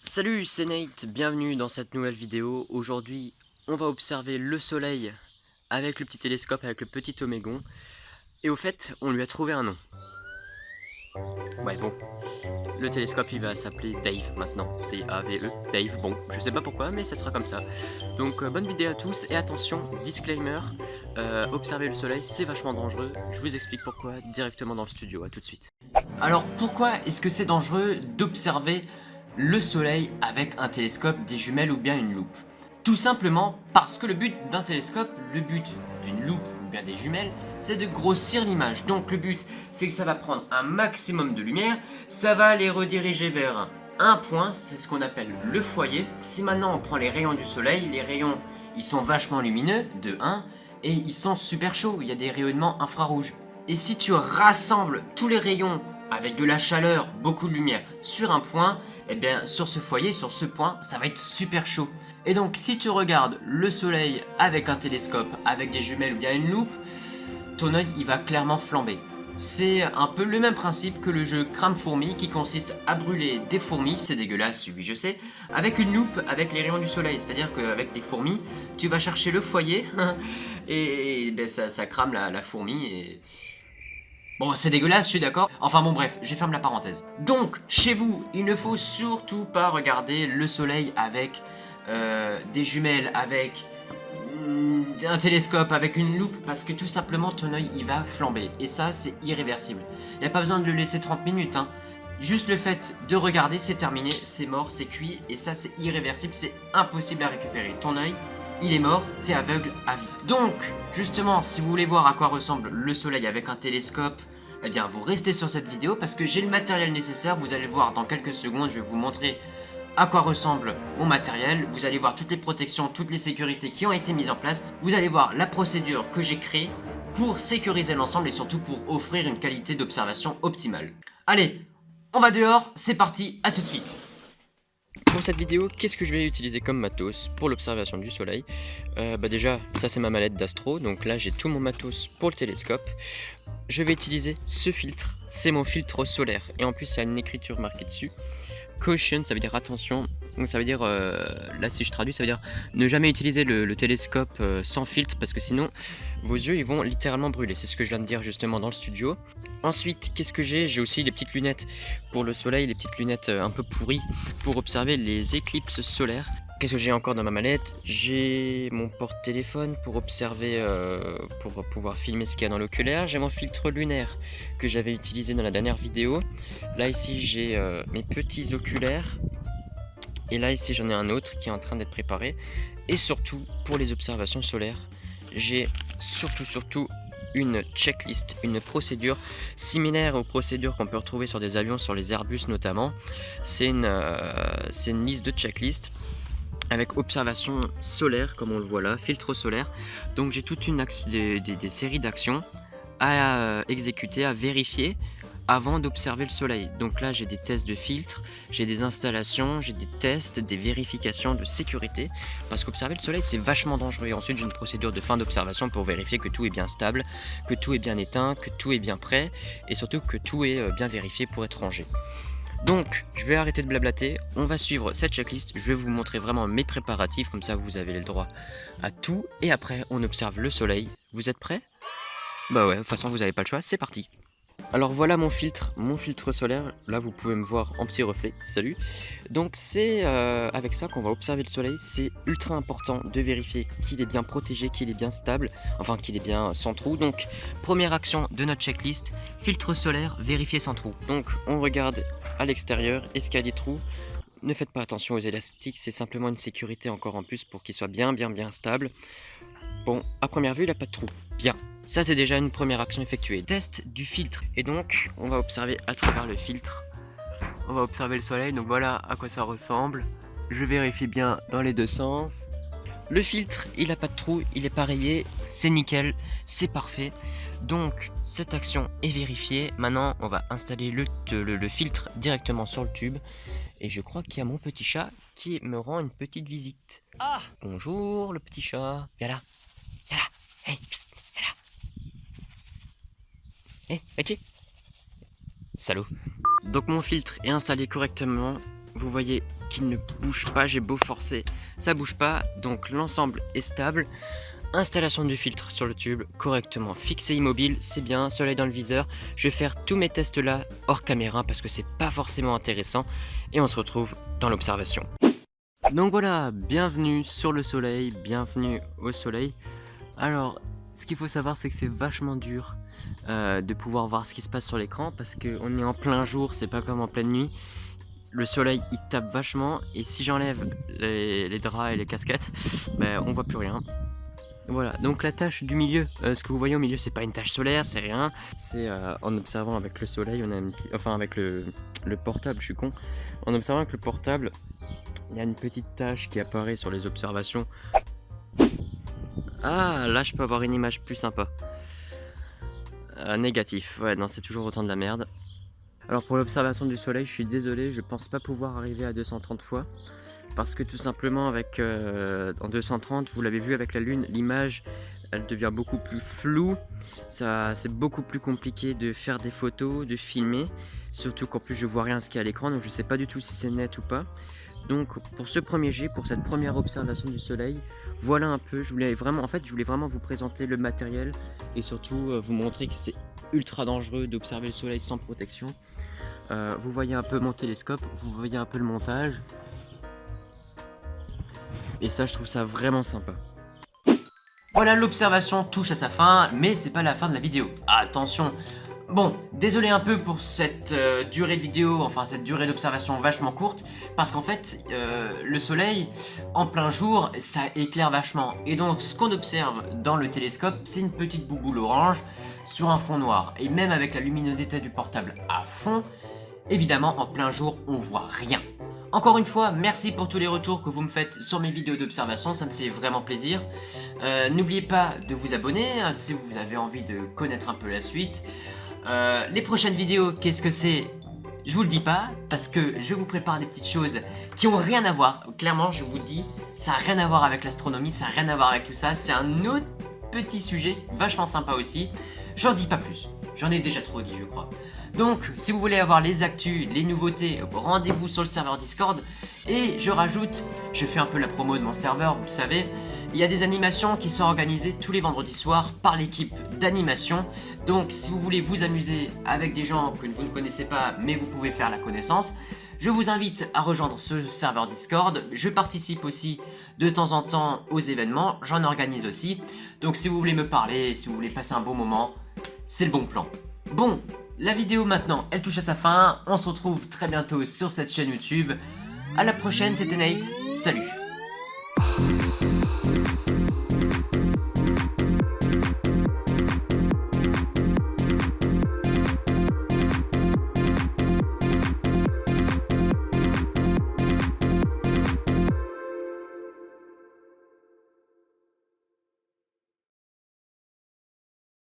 Salut, c'est Nate, bienvenue dans cette nouvelle vidéo. Aujourd'hui, on va observer le soleil avec le petit télescope, avec le petit Omégon. Et au fait, on lui a trouvé un nom. Ouais, bon, le télescope il va s'appeler Dave maintenant, D-A-V-E, Dave, bon, je sais pas pourquoi, mais ça sera comme ça. Donc bonne vidéo à tous, et attention, disclaimer, observer le soleil c'est vachement dangereux, je vous explique pourquoi directement dans le studio, à tout de suite. Alors pourquoi est-ce que c'est dangereux d'observer le soleil avec un télescope, des jumelles ou bien une loupe? Tout simplement parce que le but d'un télescope, le but d'une loupe ou bien des jumelles, c'est de grossir l'image. Donc le but, c'est que ça va prendre un maximum de lumière, ça va les rediriger vers un point, c'est ce qu'on appelle le foyer. Si maintenant on prend les rayons du soleil, les rayons, ils sont vachement lumineux, de 1, et ils sont super chauds, il y a des rayonnements infrarouges. Et si tu rassembles tous les rayons avec de la chaleur, beaucoup de lumière sur un point, et bien sur ce foyer, sur ce point, ça va être super chaud. Et donc si tu regardes le soleil avec un télescope, avec des jumelles ou bien une loupe, ton œil il va clairement flamber. C'est un peu le même principe que le jeu Crame-Fourmi qui consiste à brûler des fourmis, c'est dégueulasse, oui je sais, avec une loupe avec les rayons du soleil. C'est-à-dire qu'avec les fourmis, tu vas chercher le foyer et ben, ça crame la fourmi et... Bon, c'est dégueulasse, je suis d'accord. Enfin bon, bref, je ferme la parenthèse. Donc, chez vous, il ne faut surtout pas regarder le soleil avec des jumelles, avec un télescope, avec une loupe, parce que tout simplement, ton œil, il va flamber. Et ça, c'est irréversible. Il n'y a pas besoin de le laisser 30 minutes, hein. Juste le fait de regarder, c'est terminé, c'est mort, c'est cuit, et ça, c'est irréversible, c'est impossible à récupérer. Ton œil, il est mort, t'es aveugle à vie. Donc, justement, si vous voulez voir à quoi ressemble le soleil avec un télescope, eh bien, vous restez sur cette vidéo parce que j'ai le matériel nécessaire. Vous allez voir dans quelques secondes, je vais vous montrer à quoi ressemble mon matériel. Vous allez voir toutes les protections, toutes les sécurités qui ont été mises en place. Vous allez voir la procédure que j'ai créée pour sécuriser l'ensemble et surtout pour offrir une qualité d'observation optimale. Allez, on va dehors, c'est parti, à tout de suite. Pour cette vidéo, qu'est-ce que je vais utiliser comme matos pour l'observation du soleil? Déjà, ça c'est ma mallette d'astro, donc là j'ai tout mon matos pour le télescope. Je vais utiliser ce filtre, c'est mon filtre solaire, et en plus il y a une écriture marquée dessus. Caution, ça veut dire attention, donc ça veut dire, là si je traduis, ça veut dire ne jamais utiliser le télescope sans filtre, parce que sinon vos yeux ils vont littéralement brûler, c'est ce que je viens de dire justement dans le studio. Ensuite, qu'est-ce que j'ai? J'ai aussi les petites lunettes pour le soleil, les petites lunettes un peu pourries pour observer les éclipses solaires. Qu'est-ce que j'ai encore dans ma mallette? J'ai mon porte-téléphone pour observer, pour pouvoir filmer ce qu'il y a dans l'oculaire. J'ai mon filtre lunaire que j'avais utilisé dans la dernière vidéo. Là ici j'ai mes petits oculaires. Et là ici j'en ai un autre qui est en train d'être préparé. Et surtout pour les observations solaires, j'ai surtout une checklist, une procédure similaire aux procédures qu'on peut retrouver sur des avions, sur les Airbus notamment. C'est une liste de checklist avec observation solaire, comme on le voit là, filtre solaire. Donc j'ai toute des séries d'actions à exécuter, à vérifier avant d'observer le soleil. Donc là j'ai des tests de filtres, j'ai des installations, j'ai des tests, des vérifications de sécurité, parce qu'observer le soleil c'est vachement dangereux. Et ensuite j'ai une procédure de fin d'observation pour vérifier que tout est bien stable, que tout est bien éteint, que tout est bien prêt, et surtout que tout est bien vérifié pour être rangé. Donc, je vais arrêter de blablater, on va suivre cette checklist, je vais vous montrer vraiment mes préparatifs, comme ça vous avez le droit à tout, et après on observe le soleil. Vous êtes prêts? Bah ouais, de toute façon vous n'avez pas le choix, c'est parti. Alors voilà mon filtre solaire, là vous pouvez me voir en petit reflet, salut. Donc c'est avec ça qu'on va observer le soleil, c'est ultra important de vérifier qu'il est bien protégé, qu'il est bien stable, enfin qu'il est bien sans trou. Donc première action de notre checklist, filtre solaire, vérifier sans trou. Donc on regarde à l'extérieur, est-ce qu'il y a des trous? Ne faites pas attention aux élastiques, c'est simplement une sécurité encore en plus pour qu'il soit bien stable. Bon, à première vue, il n'a pas de trou. Bien, ça c'est déjà une première action effectuée. Test du filtre. Et donc, on va observer à travers le filtre. On va observer le soleil, donc voilà à quoi ça ressemble. Je vérifie bien dans les deux sens. Le filtre, il n'a pas de trou, il est pas rayé, c'est nickel, c'est parfait. Donc, cette action est vérifiée. Maintenant, on va installer le filtre directement sur le tube. Et je crois qu'il y a mon petit chat qui me rend une petite visite. Ah! Bonjour le petit chat, viens là. Viens là. Hey, psst, viens là. Hey, Reggie. Salaud. Donc mon filtre est installé correctement. vous voyez qu'il ne bouge pas, j'ai beau forcer, ça bouge pas, donc l'ensemble est stable. Installation du filtre sur le tube, correctement fixé immobile, c'est bien, soleil dans le viseur. Je vais faire tous mes tests là hors caméra parce que c'est pas forcément intéressant. Et on se retrouve dans l'observation. Donc voilà, bienvenue sur le soleil, bienvenue au soleil. Alors, ce qu'il faut savoir, c'est que c'est vachement dur de pouvoir voir ce qui se passe sur l'écran parce qu'on est en plein jour, c'est pas comme en pleine nuit. Le soleil il tape vachement et si j'enlève les draps et les casquettes, ben, on voit plus rien. Voilà, donc la tache du milieu, ce que vous voyez au milieu, c'est pas une tache solaire, c'est rien. C'est en observant avec le soleil, on a une petite, enfin avec le portable, je suis con. En observant avec le portable, il y a une petite tache qui apparaît sur les observations. Ah, là je peux avoir une image plus sympa. Négatif, ouais, non, c'est toujours autant de la merde. Alors pour l'observation du soleil, je suis désolé, je pense pas pouvoir arriver à 230 fois. Parce que tout simplement avec en 230, vous l'avez vu avec la lune, l'image elle devient beaucoup plus floue. C'est beaucoup plus compliqué de faire des photos, de filmer. Surtout qu'en plus je vois rien ce qu'il y a à l'écran, donc je sais pas du tout si c'est net ou pas. Donc pour ce premier jet, pour cette première observation du soleil, voilà un peu, je voulais vraiment vous présenter le matériel et surtout vous montrer que c'est ultra dangereux d'observer le soleil sans protection. Vous voyez un peu mon télescope, vous voyez un peu le montage. Et ça, je trouve ça vraiment sympa. Voilà, l'observation touche à sa fin, mais c'est pas la fin de la vidéo. Attention. Bon, désolé un peu pour cette durée de vidéo, enfin cette durée d'observation vachement courte, parce qu'en fait, le soleil, en plein jour, ça éclaire vachement. Et donc, ce qu'on observe dans le télescope, c'est une petite bouboule orange sur un fond noir. Et même avec la luminosité du portable à fond, évidemment, en plein jour, on voit rien. Encore une fois, merci pour tous les retours que vous me faites sur mes vidéos d'observation, ça me fait vraiment plaisir. N'oubliez pas de vous abonner hein, si vous avez envie de connaître un peu la suite. Les prochaines vidéos, qu'est-ce que c'est? Je vous le dis pas, parce que je vous prépare des petites choses qui ont rien à voir. Clairement, je vous dis, ça n'a rien à voir avec l'astronomie, ça n'a rien à voir avec tout ça. C'est un autre petit sujet, vachement sympa aussi. J'en dis pas plus, j'en ai déjà trop dit je crois. Donc, si vous voulez avoir les actus, les nouveautés, rendez-vous sur le serveur Discord. Et je rajoute, je fais un peu la promo de mon serveur, vous le savez, il y a des animations qui sont organisées tous les vendredis soirs par l'équipe d'animation. Donc, si vous voulez vous amuser avec des gens que vous ne connaissez pas, mais vous pouvez faire la connaissance, je vous invite à rejoindre ce serveur Discord. Je participe aussi de temps en temps aux événements, j'en organise aussi. Donc, si vous voulez me parler, si vous voulez passer un bon moment, c'est le bon plan. Bon, la vidéo maintenant, elle touche à sa fin. On se retrouve très bientôt sur cette chaîne YouTube. À la prochaine, c'était Nate. Salut!